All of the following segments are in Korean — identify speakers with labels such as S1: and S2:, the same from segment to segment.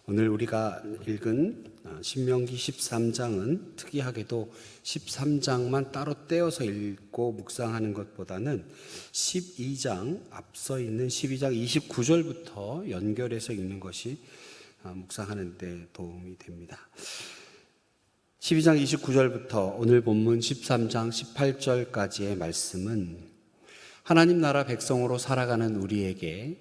S1: 오늘 우리가 읽은 신명기 13장은 특이하게도 13장만 따로 떼어서 읽고 묵상하는 것보다는 12장 앞서 있는 12장 29절부터 연결해서 읽는 것이 묵상하는 데 도움이 됩니다. 12장 29절부터 오늘 본문 13장 18절까지의 말씀은 하나님 나라 백성으로 살아가는 우리에게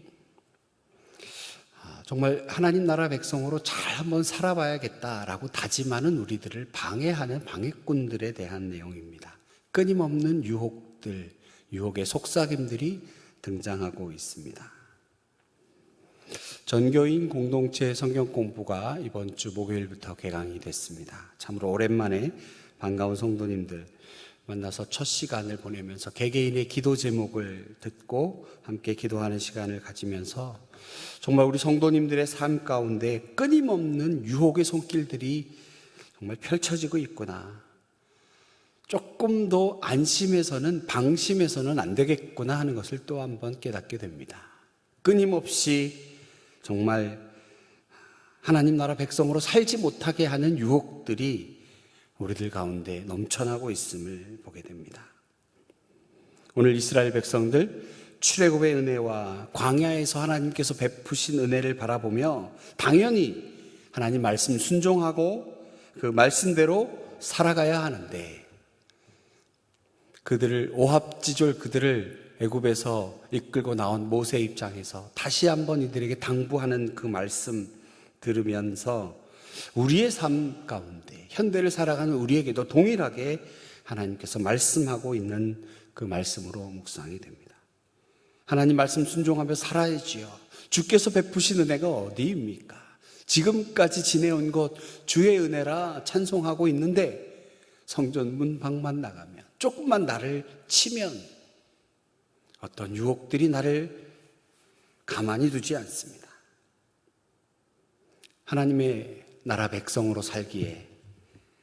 S1: 정말 하나님 나라 백성으로 잘 한번 살아봐야겠다라고 다짐하는 우리들을 방해하는 방해꾼들에 대한 내용입니다. 끊임없는 유혹들, 유혹의 속삭임들이 등장하고 있습니다. 전교인 공동체 성경 공부가 이번 주 목요일부터 개강이 됐습니다. 참으로 오랜만에 반가운 성도님들 만나서 첫 시간을 보내면서 개개인의 기도 제목을 듣고 함께 기도하는 시간을 가지면서 정말 우리 성도님들의 삶 가운데 끊임없는 유혹의 손길들이 정말 펼쳐지고 있구나. 조금 더 안심해서는 방심해서는 안 되겠구나 하는 것을 또 한번 깨닫게 됩니다. 끊임없이 정말 하나님 나라 백성으로 살지 못하게 하는 유혹들이 우리들 가운데 넘쳐나고 있음을 보게 됩니다. 오늘 이스라엘 백성들 출애굽의 은혜와 광야에서 하나님께서 베푸신 은혜를 바라보며 당연히 하나님 말씀 순종하고 그 말씀대로 살아가야 하는데 그들을 오합지졸 그들을 애굽에서 이끌고 나온 모세 입장에서 다시 한번 이들에게 당부하는 그 말씀 들으면서 우리의 삶 가운데 현대를 살아가는 우리에게도 동일하게 하나님께서 말씀하고 있는 그 말씀으로 묵상이 됩니다. 하나님 말씀 순종하며 살아야지요. 주께서 베푸신 은혜가 어디입니까? 지금까지 지내온 것 주의 은혜라 찬송하고 있는데 성전 문 밖만 나가면 조금만 나를 치면 어떤 유혹들이 나를 가만히 두지 않습니다. 하나님의 나라 백성으로 살기에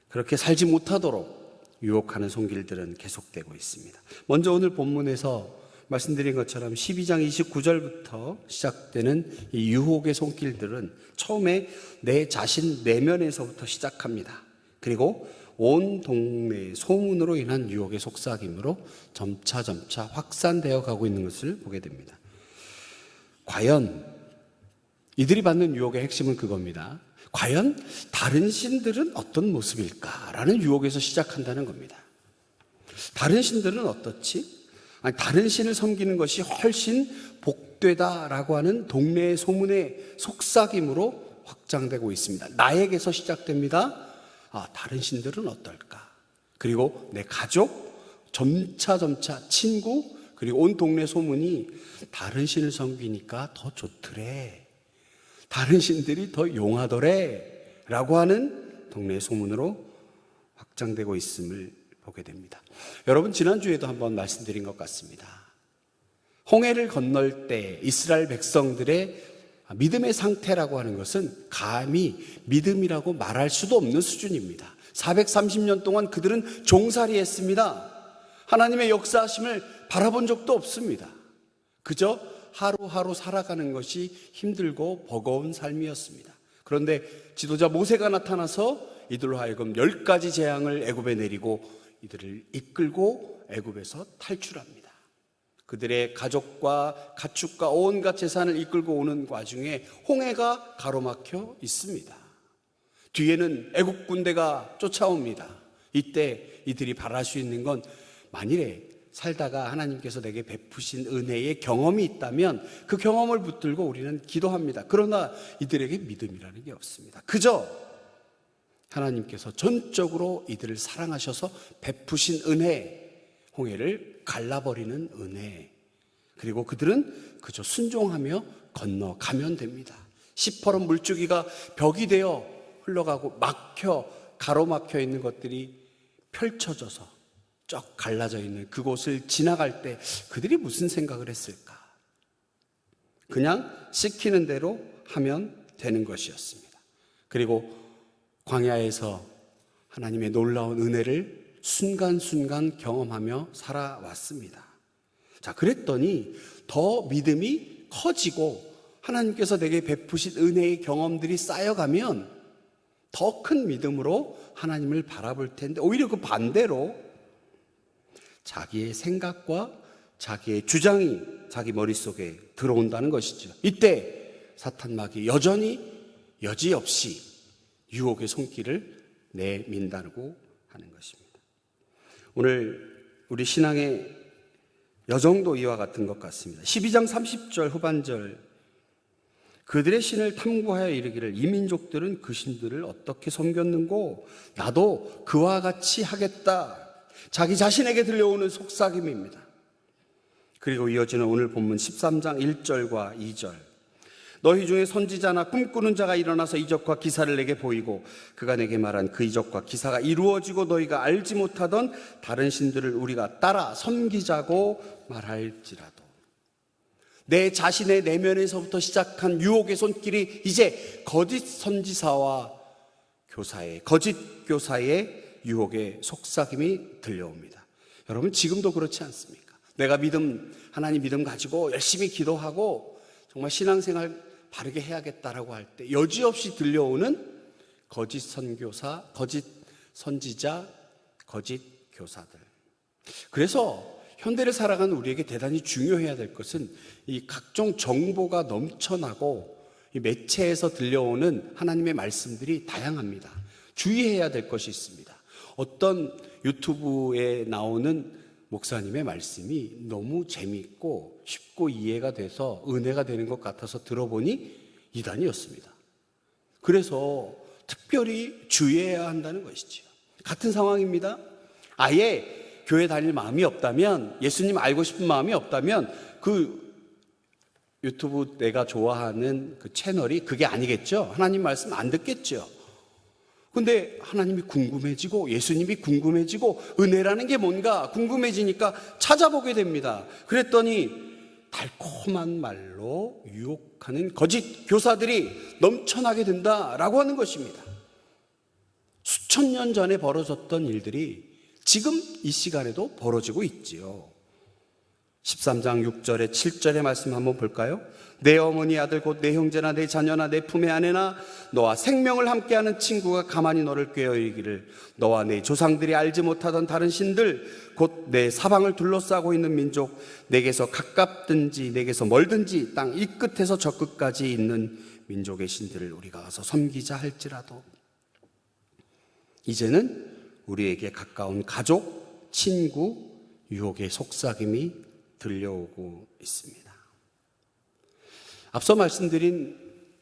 S1: 그렇게 살지 못하도록 유혹하는 손길들은 계속되고 있습니다. 먼저 오늘 본문에서 말씀드린 것처럼 12장 29절부터 시작되는 이 유혹의 손길들은 처음에 내 자신 내면에서부터 시작합니다. 그리고 온 동네의 소문으로 인한 유혹의 속삭임으로 점차 확산되어 가고 있는 것을 보게 됩니다. 과연 이들이 받는 유혹의 핵심은 그겁니다. 과연 다른 신들은 어떤 모습일까라는 유혹에서 시작한다는 겁니다. 다른 신들은 어떻지? 아니, 다른 신을 섬기는 것이 훨씬 복되다라고 하는 동네의 소문의 속삭임으로 확장되고 있습니다. 나에게서 시작됩니다. 다른 신들은 어떨까? 그리고 내 가족, 점차 친구, 그리고 온 동네 소문이 다른 신을 섬기니까 더 좋더래. 다른 신들이 더 용하더래. 라고 하는 동네 소문으로 확장되고 있음을 보게 됩니다. 여러분, 지난주에도 한번 말씀드린 것 같습니다. 홍해를 건널 때 이스라엘 백성들의 믿음의 상태라고 하는 것은 감히 믿음이라고 말할 수도 없는 수준입니다. 430년 동안 그들은 종살이 했습니다. 하나님의 역사하심을 바라본 적도 없습니다. 그저 하루하루 살아가는 것이 힘들고 버거운 삶이었습니다. 그런데 지도자 모세가 나타나서 이들로 하여금 10가지 재앙을 애굽에 내리고 이들을 이끌고 애굽에서 탈출합니다. 그들의 가족과 가축과 온갖 재산을 이끌고 오는 와중에 홍해가 가로막혀 있습니다. 뒤에는 애국 군대가 쫓아옵니다. 이때 이들이 바랄 수 있는 건 만일에 살다가 하나님께서 내게 베푸신 은혜의 경험이 있다면 그 경험을 붙들고 우리는 기도합니다. 그러나 이들에게 믿음이라는 게 없습니다. 그저 하나님께서 전적으로 이들을 사랑하셔서 베푸신 은혜, 홍해를 갈라버리는 은혜, 그리고 그들은 그저 순종하며 건너가면 됩니다. 시퍼런 물줄기가 벽이 되어 흘러가고 가로막혀 있는 것들이 펼쳐져서 쫙 갈라져 있는 그곳을 지나갈 때 그들이 무슨 생각을 했을까? 그냥 시키는 대로 하면 되는 것이었습니다. 그리고 광야에서 하나님의 놀라운 은혜를 순간순간 경험하며 살아왔습니다. 자, 그랬더니 더 믿음이 커지고 하나님께서 내게 베푸신 은혜의 경험들이 쌓여가면 더 큰 믿음으로 하나님을 바라볼 텐데, 오히려 그 반대로 자기의 생각과 자기의 주장이 자기 머릿속에 들어온다는 것이죠. 이때 사탄 마귀 여전히 여지없이 유혹의 손길을 내민다고 하는 것입니다. 오늘 우리 신앙의 여정도 이와 같은 것 같습니다. 12장 30절 후반절, 그들의 신을 탐구하여 이르기를 이 민족들은 그 신들을 어떻게 섬겼는고 나도 그와 같이 하겠다. 자기 자신에게 들려오는 속삭임입니다. 그리고 이어지는 오늘 본문 13장 1절과 2절, 너희 중에 선지자나 꿈꾸는 자가 일어나서 이적과 기사를 내게 보이고 그가 내게 말한 그 이적과 기사가 이루어지고 너희가 알지 못하던 다른 신들을 우리가 따라 섬기자고 말할지라도. 내 자신의 내면에서부터 시작한 유혹의 손길이 이제 거짓 선지사와 교사의, 거짓 교사의 유혹의 속삭임이 들려옵니다. 여러분, 지금도 그렇지 않습니까? 내가 하나님 믿음 가지고 열심히 기도하고 정말 신앙생활 바르게 해야겠다라고 할 때 여지없이 들려오는 거짓 선교사, 거짓 선지자, 거짓 교사들. 그래서 현대를 살아가는 우리에게 대단히 중요해야 될 것은 이 각종 정보가 넘쳐나고 이 매체에서 들려오는 하나님의 말씀들이 다양합니다. 주의해야 될 것이 있습니다. 어떤 유튜브에 나오는 목사님의 말씀이 너무 재미있고 쉽고 이해가 돼서 은혜가 되는 것 같아서 들어보니 이단이었습니다. 그래서 특별히 주의해야 한다는 것이죠. 같은 상황입니다. 아예 교회 다닐 마음이 없다면, 예수님 알고 싶은 마음이 없다면 그 유튜브 내가 좋아하는 그 채널이 그게 아니겠죠. 하나님 말씀 안 듣겠죠. 근데 하나님이 궁금해지고 예수님이 궁금해지고 은혜라는 게 뭔가 궁금해지니까 찾아보게 됩니다. 그랬더니 달콤한 말로 유혹하는 거짓 교사들이 넘쳐나게 된다라고 하는 것입니다. 수천 년 전에 벌어졌던 일들이 지금 이 시간에도 벌어지고 있지요. 13장 6절에 7절의 말씀 한번 볼까요? 내 어머니 아들 곧 내 형제나 내 자녀나 내 품의 아내나 너와 생명을 함께하는 친구가 가만히 너를 꾀어 이르기를 너와 내 조상들이 알지 못하던 다른 신들 곧 내 사방을 둘러싸고 있는 민족 내게서 가깝든지 내게서 멀든지 땅 이 끝에서 저 끝까지 있는 민족의 신들을 우리가 가서 섬기자 할지라도. 이제는 우리에게 가까운 가족, 친구, 유혹의 속삭임이 들려오고 있습니다. 앞서 말씀드린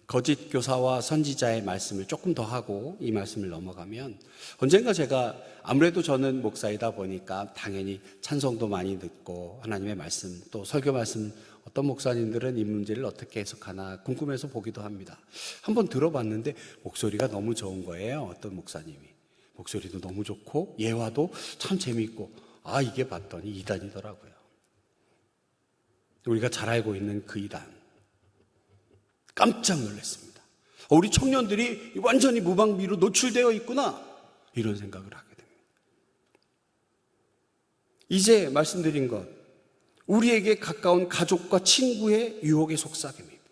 S1: 거짓 교사와 선지자의 말씀을 조금 더 하고 이 말씀을 넘어가면, 언젠가 제가 아무래도 저는 목사이다 보니까 당연히 찬송도 많이 듣고 하나님의 말씀 또 설교 말씀 어떤 목사님들은 이 문제를 어떻게 해석하나 궁금해서 보기도 합니다. 한번 들어봤는데 목소리가 너무 좋은 거예요. 어떤 목사님이 목소리도 너무 좋고 예화도 참 재미있고, 이게 봤더니 이단이더라고요. 우리가 잘 알고 있는 그 이단. 깜짝 놀랐습니다. 우리 청년들이 완전히 무방비로 노출되어 있구나, 이런 생각을 하게 됩니다. 이제 말씀드린 것, 우리에게 가까운 가족과 친구의 유혹의 속삭임입니다.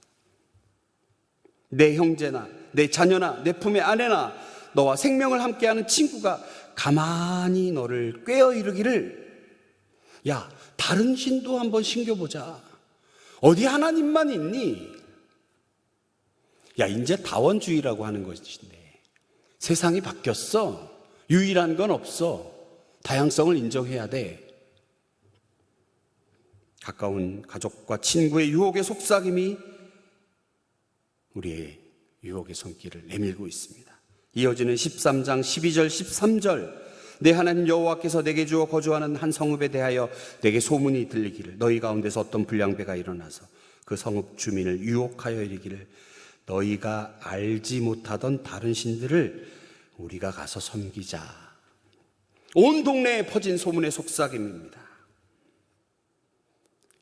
S1: 내 형제나 내 자녀나 내 품의 아내나 너와 생명을 함께하는 친구가 가만히 너를 꾀어 이르기를 야, 다른 신도 한번 신겨보자. 어디 하나님만 있니? 야, 이제 다원주의라고 하는 것인데 세상이 바뀌었어. 유일한 건 없어. 다양성을 인정해야 돼. 가까운 가족과 친구의 유혹의 속삭임이 우리의 유혹의 손길을 내밀고 있습니다. 이어지는 13장 12절 13절, 내 하나님 여호와께서 내게 주어 거주하는 한 성읍에 대하여 내게 소문이 들리기를 너희 가운데서 어떤 불량배가 일어나서 그 성읍 주민을 유혹하여 이르기를 너희가 알지 못하던 다른 신들을 우리가 가서 섬기자. 온 동네에 퍼진 소문의 속삭임입니다.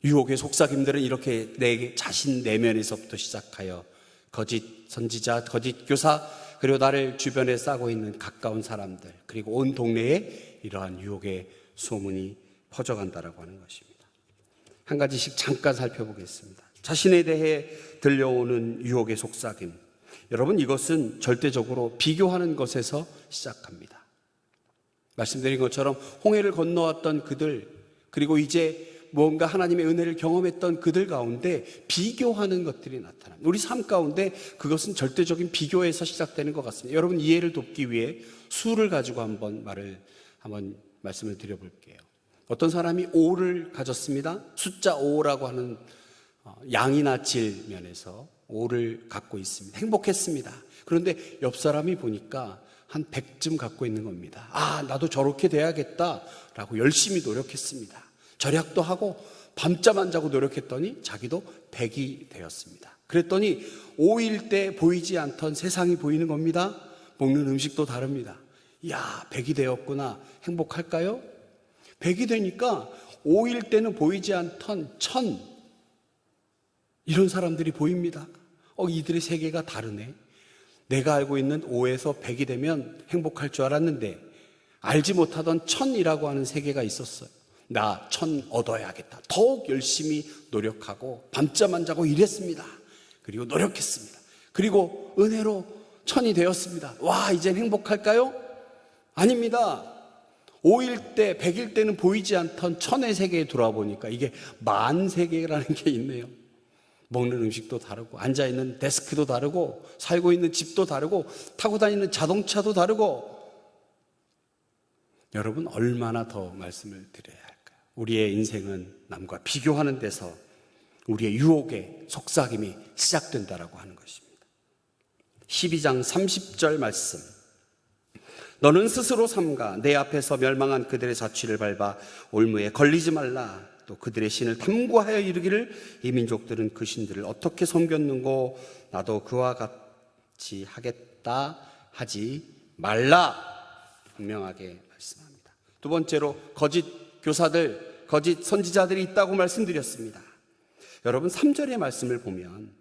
S1: 유혹의 속삭임들은 이렇게 내 자신 내면에서부터 시작하여 거짓 선지자, 거짓 교사, 그리고 나를 주변에 싸고 있는 가까운 사람들, 그리고 온 동네에 이러한 유혹의 소문이 퍼져간다라고 하는 것입니다. 한 가지씩 잠깐 살펴보겠습니다. 자신에 대해 들려오는 유혹의 속삭임. 여러분, 이것은 절대적으로 비교하는 것에서 시작합니다. 말씀드린 것처럼 홍해를 건너왔던 그들, 그리고 이제 뭔가 하나님의 은혜를 경험했던 그들 가운데 비교하는 것들이 나타납니다. 우리 삶 가운데 그것은 절대적인 비교에서 시작되는 것 같습니다. 여러분, 이해를 돕기 위해 수를 가지고 한번 말씀을 드려볼게요. 어떤 사람이 5를 가졌습니다. 숫자 5라고 하는 양이나 질 면에서 5를 갖고 있습니다. 행복했습니다. 그런데 옆 사람이 보니까 한 100쯤 갖고 있는 겁니다. 아, 나도 저렇게 돼야겠다라고 열심히 노력했습니다. 절약도 하고 밤잠 안 자고 노력했더니 자기도 100이 되었습니다. 그랬더니 5일 때 보이지 않던 세상이 보이는 겁니다. 먹는 음식도 다릅니다. 이야, 100이 되었구나. 행복할까요? 100이 되니까 5일 때는 보이지 않던 1000, 이런 사람들이 보입니다. 이들의 세계가 다르네. 내가 알고 있는 5에서 100이 되면 행복할 줄 알았는데 알지 못하던 1000이라고 하는 세계가 있었어요. 나 1000 얻어야겠다. 더욱 열심히 노력하고 밤잠 안 자고 일했습니다. 그리고 노력했습니다. 그리고 은혜로 1000이 되었습니다. 와, 이젠 행복할까요? 아닙니다. 5일 때, 100일 때는 보이지 않던 1000의 세계에 돌아와 보니까 이게 만 세계라는 게 있네요. 먹는 음식도 다르고, 앉아있는 데스크도 다르고, 살고 있는 집도 다르고, 타고 다니는 자동차도 다르고. 여러분, 얼마나 더 말씀을 드려야 할까요? 우리의 인생은 남과 비교하는 데서 우리의 유혹의 속삭임이 시작된다라고 하는 것입니다. 12장 30절 말씀. 너는 스스로 삼가 내 앞에서 멸망한 그들의 자취를 밟아 올무에 걸리지 말라. 또 그들의 신을 탐구하여 이르기를 이 민족들은 그 신들을 어떻게 섬겼는고 나도 그와 같이 하겠다 하지 말라. 분명하게 말씀합니다. 두 번째로 거짓 교사들, 거짓 선지자들이 있다고 말씀드렸습니다. 여러분, 3절의 말씀을 보면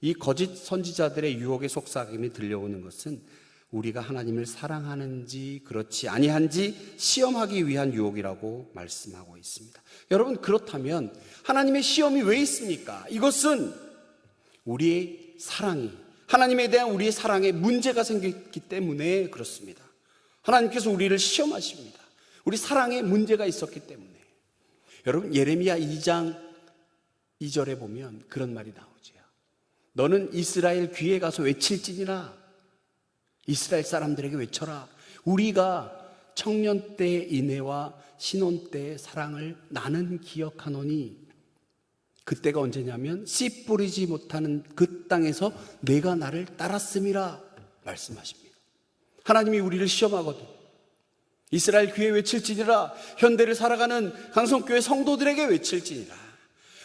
S1: 이 거짓 선지자들의 유혹의 속삭임이 들려오는 것은 우리가 하나님을 사랑하는지 그렇지 아니한지 시험하기 위한 유혹이라고 말씀하고 있습니다. 여러분, 그렇다면 하나님의 시험이 왜 있습니까? 이것은 우리의 사랑이, 하나님에 대한 우리의 사랑에 문제가 생겼기 때문에 그렇습니다. 하나님께서 우리를 시험하십니다. 우리 사랑에 문제가 있었기 때문에. 여러분, 예레미야 2장 2절에 보면 그런 말이 나오죠. 너는 이스라엘 귀에 가서 외칠지니라. 이스라엘 사람들에게 외쳐라. 우리가 청년 때의 인애와 신혼 때의 사랑을 나는 기억하노니, 그때가 언제냐면 씨 뿌리지 못하는 그 땅에서 내가 나를 따랐음이라 말씀하십니다. 하나님이 우리를 시험하거든. 이스라엘 귀에 외칠지니라. 현대를 살아가는 강성교회 성도들에게 외칠지니라.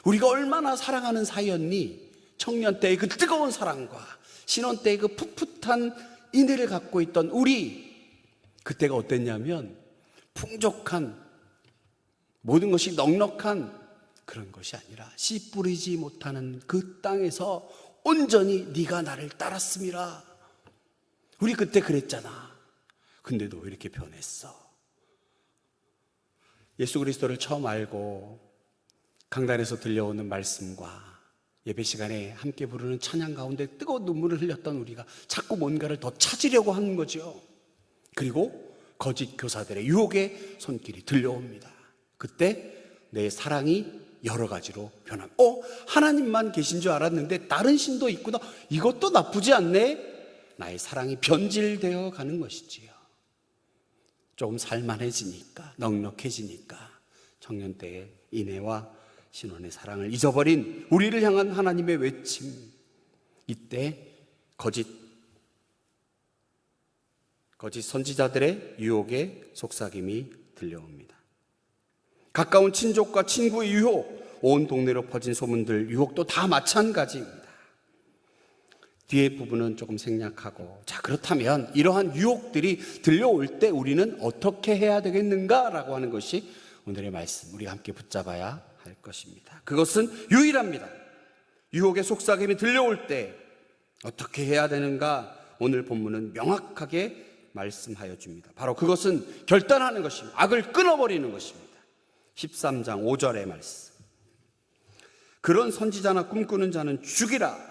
S1: 우리가 얼마나 사랑하는 사이였니? 청년 때의 그 뜨거운 사랑과 신혼 때의 그 풋풋한 인애를 갖고 있던 우리, 그때가 어땠냐면 풍족한, 모든 것이 넉넉한 그런 것이 아니라 씨 뿌리지 못하는 그 땅에서 온전히 네가 나를 따랐음이라. 우리 그때 그랬잖아. 근데 너 왜 이렇게 변했어? 예수 그리스도를 처음 알고 강단에서 들려오는 말씀과 예배 시간에 함께 부르는 찬양 가운데 뜨거운 눈물을 흘렸던 우리가 자꾸 뭔가를 더 찾으려고 하는 거죠. 그리고 거짓 교사들의 유혹의 손길이 들려옵니다. 그때 내 사랑이 여러 가지로 변합니다. 하나님만 계신 줄 알았는데 다른 신도 있구나. 이것도 나쁘지 않네. 나의 사랑이 변질되어 가는 것이지요. 조금 살만해지니까, 넉넉해지니까 청년 때의 인애와 신혼의 사랑을 잊어버린 우리를 향한 하나님의 외침, 이때 거짓 선지자들의 유혹의 속삭임이 들려옵니다. 가까운 친족과 친구의 유혹, 온 동네로 퍼진 소문들, 유혹도 다 마찬가지입니다. 뒤에 부분은 조금 생략하고, 자, 그렇다면 이러한 유혹들이 들려올 때 우리는 어떻게 해야 되겠는가라고 하는 것이 오늘의 말씀, 우리가 함께 붙잡아야 할 것입니다. 그것은 유일합니다. 유혹의 속삭임이 들려올 때 어떻게 해야 되는가, 오늘 본문은 명확하게 말씀하여 줍니다. 바로 그것은 결단하는 것입니다. 악을 끊어버리는 것입니다. 13장 5절의 말씀. 그런 선지자나 꿈꾸는 자는 죽이라.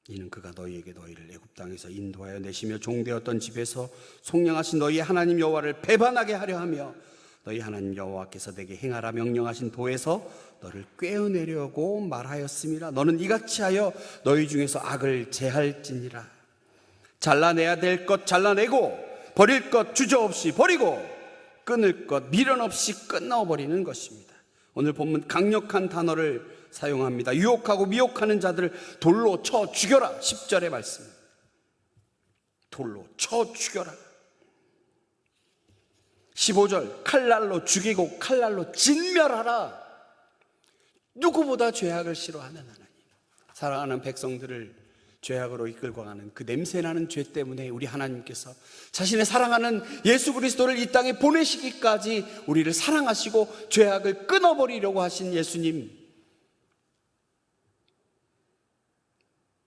S1: 이는 그가 너희에게 너희를 애굽 땅에서 인도하여 내시며 종되었던 집에서 속량하신 너희의 하나님 여호와를 배반하게 하려 하며 너희 하나님 여호와께서 내게 행하라 명령하신 도에서 너를 꿰어내려고 말하였음이라. 너는 이같이 하여 너희 중에서 악을 제할지니라. 잘라내야 될 것 잘라내고 버릴 것 주저없이 버리고 끊을 것 미련 없이 끊어버리는 것입니다. 오늘 본문 강력한 단어를 사용합니다. 유혹하고 미혹하는 자들을 돌로 쳐 죽여라. 10절의 말씀. 돌로 쳐 죽여라. 15절 칼날로 죽이고 칼날로 진멸하라. 누구보다 죄악을 싫어하는 하나님, 사랑하는 백성들을 죄악으로 이끌고 가는 그 냄새나는 죄 때문에 우리 하나님께서 자신의 사랑하는 예수 그리스도를 이 땅에 보내시기까지 우리를 사랑하시고 죄악을 끊어버리려고 하신 예수님,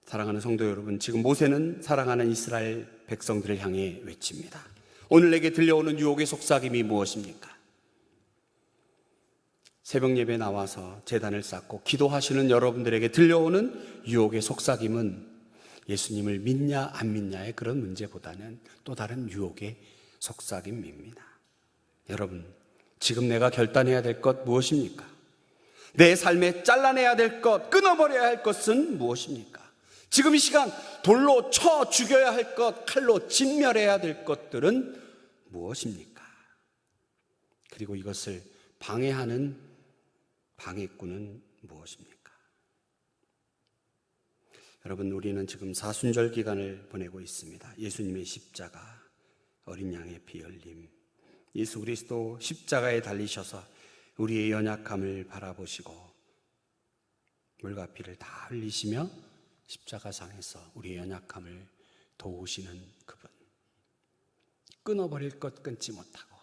S1: 사랑하는 성도 여러분, 지금 모세는 사랑하는 이스라엘 백성들을 향해 외칩니다. 오늘 내게 들려오는 유혹의 속삭임이 무엇입니까? 새벽 예배 나와서 제단을 쌓고 기도하시는 여러분들에게 들려오는 유혹의 속삭임은 예수님을 믿냐 안 믿냐의 그런 문제보다는 또 다른 유혹의 속삭임입니다. 여러분, 지금 내가 결단해야 될 것 무엇입니까? 내 삶에 잘라내야 될 것, 끊어버려야 할 것은 무엇입니까? 지금 이 시간 돌로 쳐 죽여야 할 것, 칼로 진멸해야 될 것들은 무엇입니까? 그리고 이것을 방해하는 방해꾼은 무엇입니까? 여러분, 우리는 지금 사순절 기간을 보내고 있습니다. 예수님의 십자가, 어린 양의 피 흘림, 예수 그리스도 십자가에 달리셔서 우리의 연약함을 바라보시고 물과 피를 다 흘리시며 십자가상에서 우리의 연약함을 도우시는 그분, 끊어버릴 것 끊지 못하고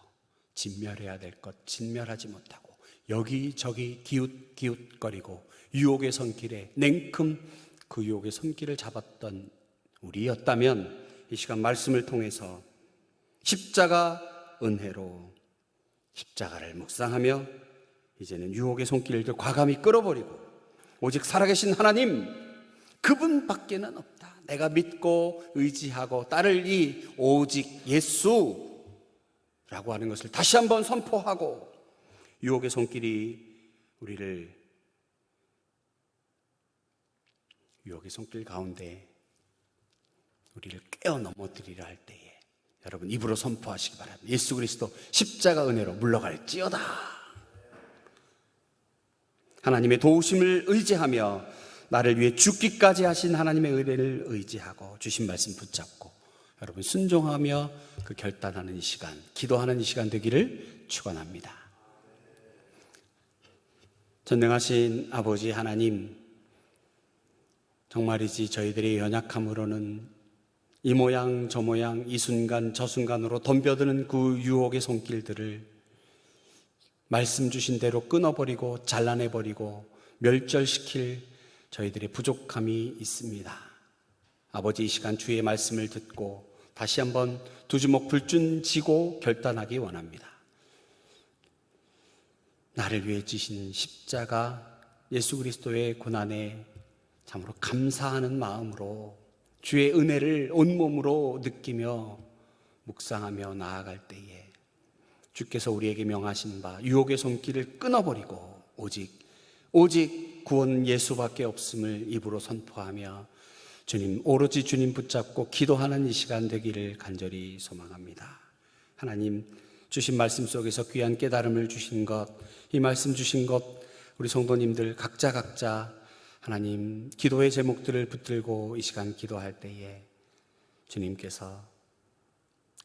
S1: 진멸해야 될 것 진멸하지 못하고 여기저기 기웃기웃거리고 유혹의 손길에 냉큼 그 유혹의 손길을 잡았던 우리였다면 이 시간 말씀을 통해서 십자가 은혜로 십자가를 묵상하며 이제는 유혹의 손길을 과감히 끌어버리고 오직 살아계신 하나님, 그분밖에는 없다. 내가 믿고 의지하고 따를 이 오직 예수라고 하는 것을 다시 한번 선포하고 유혹의 손길이 우리를 유혹의 손길 가운데 우리를 깨어 넘어뜨리려 할 때에 여러분 입으로 선포하시기 바랍니다. 예수 그리스도 십자가 은혜로 물러갈지어다. 하나님의 도우심을 의지하며 나를 위해 죽기까지 하신 하나님의 은혜를 의지하고 주신 말씀 붙잡고 여러분 순종하며 그 결단하는 이 시간, 기도하는 이 시간 되기를 축원합니다. 전능하신 아버지 하나님, 정말이지 저희들의 연약함으로는 이 모양 저 모양 이 순간 저 순간으로 덤벼드는 그 유혹의 손길들을 말씀 주신 대로 끊어버리고 잘라내버리고 멸절시킬 저희들의 부족함이 있습니다. 아버지, 이 시간 주의 말씀을 듣고 다시 한번 두 주먹 불준 지고 결단하기 원합니다. 나를 위해 지신 십자가 예수 그리스도의 고난에 참으로 감사하는 마음으로 주의 은혜를 온몸으로 느끼며 묵상하며 나아갈 때에 주께서 우리에게 명하신 바 유혹의 손길을 끊어버리고 오직 구원 예수밖에 없음을 입으로 선포하며 주님, 오로지 주님 붙잡고 기도하는 이 시간 되기를 간절히 소망합니다. 하나님, 주신 말씀 속에서 귀한 깨달음을 주신 것, 이 말씀 주신 것 우리 성도님들 각자 하나님 기도의 제목들을 붙들고 이 시간 기도할 때에 주님께서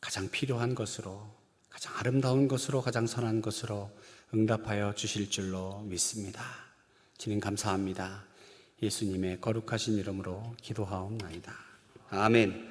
S1: 가장 필요한 것으로, 가장 아름다운 것으로, 가장 선한 것으로 응답하여 주실 줄로 믿습니다. 주님 감사합니다. 예수님의 거룩하신 이름으로 기도하옵나이다. 아멘.